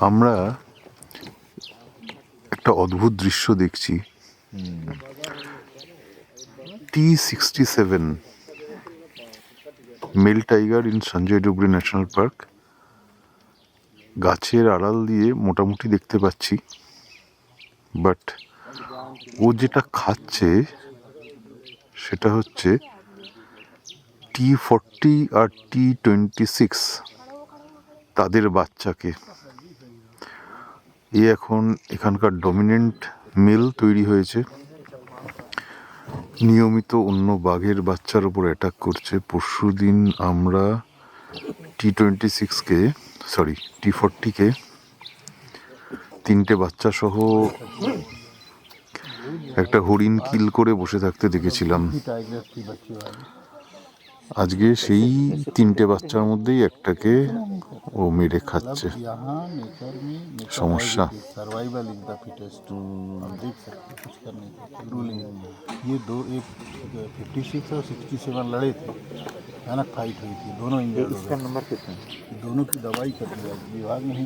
আমরা একটা অদ্ভুত দৃশ্য দেখছি। T67 male tiger in Sanjay Dubri national park. গাছের আড়াল দিয়ে মোটামুটি দেখতে পাচ্ছি, বাট ও যেটা খাচ্ছে সেটা হচ্ছে T40 আর T26 তাদের বাচ্চাকে। এ এখন এখানকার ডমিনেন্ট মেল তৈরি হয়েছে, নিয়মিত অন্য বাঘের বাচ্চার উপর অ্যাটাক করছে। পরশুদিন আমরা T40কে 3টে বাচ্চা সহ একটা হরিণ কিল করে বসে থাকতে দেখেছিলাম। আজকে সেই 3টে বাচ্চার মধ্যেই একটাকে ও মেরে খাচ্ছে। সমস্যা। Survival is the fittest. आप देख सकते कुछ कर नहीं सकते। रूलिंग ये दो, एक 56 और 67 लड़े थे, भयानक फाइट हुई थी, दोनों इंजर्ड हो गए। इसका नंबर कितना है? दोनों की दवाई कर दी विभाग ने।